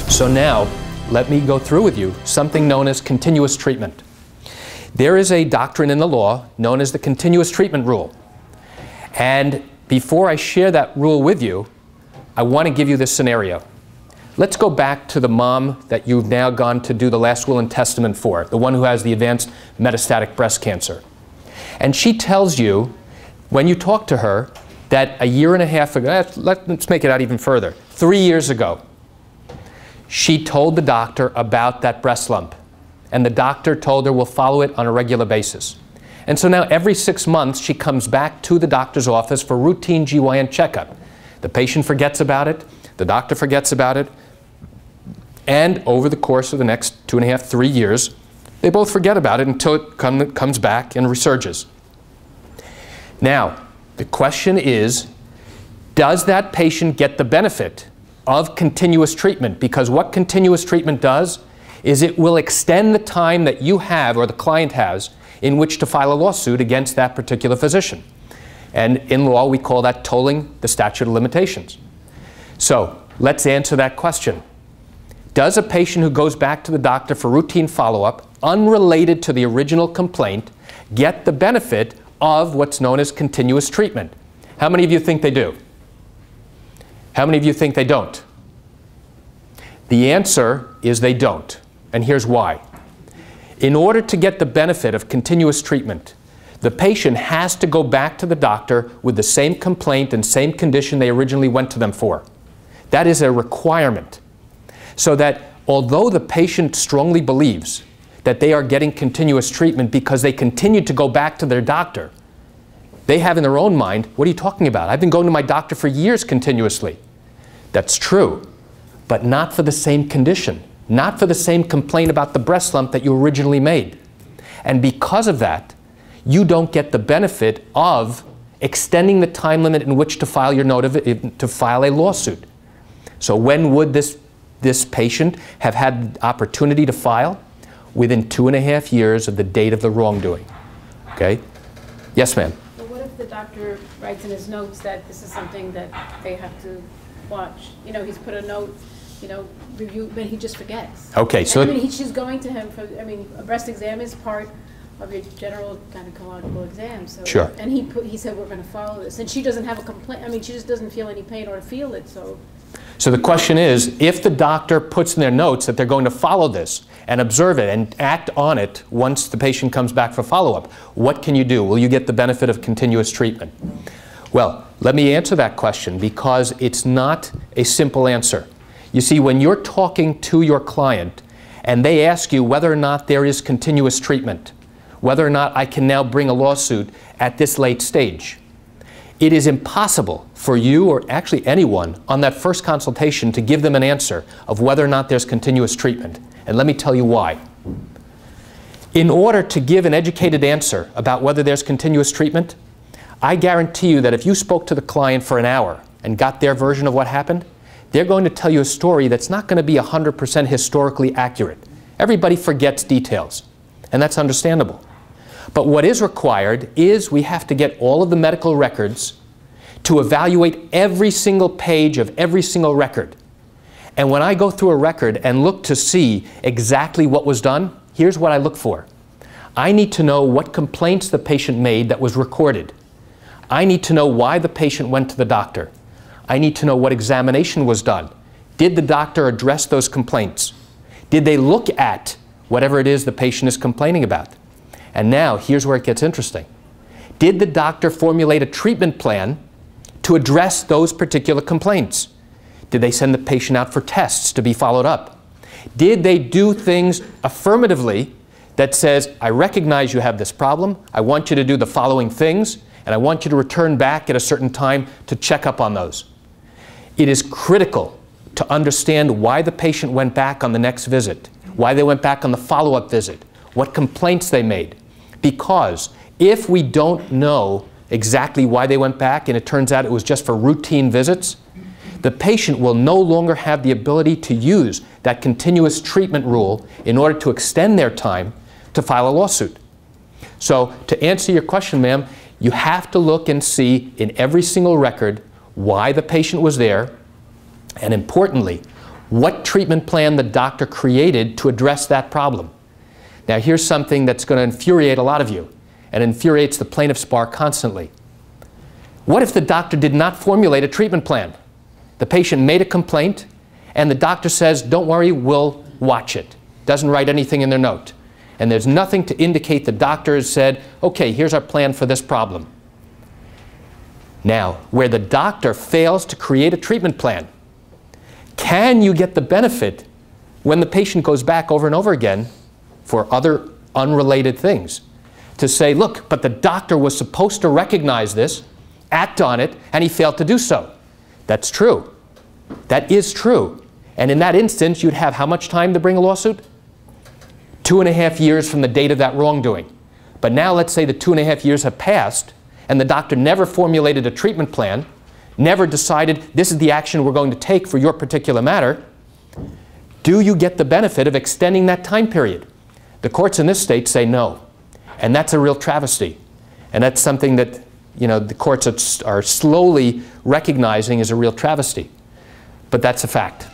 So now, let me go through with you something known as continuous treatment. There is a doctrine in the law known as the continuous treatment rule. And before I share that rule with you, I want to give you this scenario. Let's go back to the mom that you've now gone to do the last will and testament for, the one who has the advanced metastatic breast cancer. And she tells you, when you talk to her, that a year and a half ago, let's make it out even further, 3 years ago, she told the doctor about that breast lump. And the doctor told her we'll follow it on a regular basis. And so now every 6 months she comes back to the doctor's office for routine GYN checkup. The patient forgets about it, the doctor forgets about it, and over the course of the next 2.5, 3 years, they both forget about it until it comes back and resurges. Now, the question is, does that patient get the benefit of continuous treatment? Because what continuous treatment does is it will extend the time that you have, or the client has, in which to file a lawsuit against that particular physician. And in law, we call that tolling the statute of limitations. So let's answer that question. Does a patient who goes back to the doctor for routine follow-up, unrelated to the original complaint, get the benefit of what's known as continuous treatment? How many of you think they do? How many of you think they don't? The answer is they don't, and here's why. In order to get the benefit of continuous treatment, the patient has to go back to the doctor with the same complaint and same condition they originally went to them for. That is a requirement. So that although the patient strongly believes that they are getting continuous treatment because they continue to go back to their doctor, they have in their own mind, what are you talking about? I've been going to my doctor for years continuously. That's true, but not for the same condition, not for the same complaint about the breast lump that you originally made. And because of that, you don't get the benefit of extending the time limit in which to file a lawsuit. So when would this patient have had the opportunity to file? Within 2.5 years of the date of the wrongdoing. Okay? Yes, ma'am. So what if the doctor writes in his notes that this is something that they have to watch? You know, he's put a note, you know, review, but he just forgets. Okay, so and, I mean, she's going to him for, I mean, a breast exam is part of your general gynecological exam. So, sure. And he said we're going to follow this, and she doesn't have a complaint. I mean, she just doesn't feel any pain or feel it. So the question is, if the doctor puts in their notes that they're going to follow this and observe it and act on it once the patient comes back for follow-up, what can you do? Will you get the benefit of continuous treatment? Well, let me answer that question, because it's not a simple answer. You see, when you're talking to your client and they ask you whether or not there is continuous treatment, whether or not I can now bring a lawsuit at this late stage, it is impossible for you, or actually anyone, on that first consultation to give them an answer of whether or not there's continuous treatment. And let me tell you why. In order to give an educated answer about whether there's continuous treatment, I guarantee you that if you spoke to the client for an hour and got their version of what happened, they're going to tell you a story that's not going to be 100% historically accurate. Everybody forgets details, and that's understandable. But what is required is we have to get all of the medical records to evaluate every single page of every single record. And when I go through a record and look to see exactly what was done, here's what I look for. I need to know what complaints the patient made that was recorded. I need to know why the patient went to the doctor. I need to know what examination was done. Did the doctor address those complaints? Did they look at whatever it is the patient is complaining about? And now, here's where it gets interesting. Did the doctor formulate a treatment plan to address those particular complaints? Did they send the patient out for tests to be followed up? Did they do things affirmatively that says, I recognize you have this problem, I want you to do the following things, and I want you to return back at a certain time to check up on those? It is critical to understand why the patient went back on the next visit, why they went back on the follow-up visit, what complaints they made. Because if we don't know exactly why they went back and it turns out it was just for routine visits, the patient will no longer have the ability to use that continuous treatment rule in order to extend their time to file a lawsuit. So to answer your question, ma'am, you have to look and see in every single record why the patient was there, and importantly, what treatment plan the doctor created to address that problem. Now here's something that's going to infuriate a lot of you, and infuriates the plaintiff's bar constantly. What if the doctor did not formulate a treatment plan? The patient made a complaint, and the doctor says, don't worry, we'll watch it. Doesn't write anything in their note. And there's nothing to indicate the doctor has said, okay, here's our plan for this problem. Now, where the doctor fails to create a treatment plan, can you get the benefit when the patient goes back over and over again for other unrelated things? To say, look, but the doctor was supposed to recognize this, act on it, and he failed to do so. That's true. That is true. And in that instance, you'd have how much time to bring a lawsuit? 2.5 years from the date of that wrongdoing. But now let's say the 2.5 years have passed, and the doctor never formulated a treatment plan, never decided this is the action we're going to take for your particular matter. Do you get the benefit of extending that time period? The courts in this state say no. And that's a real travesty. And that's something that, you know, the courts are slowly recognizing as a real travesty. But that's a fact.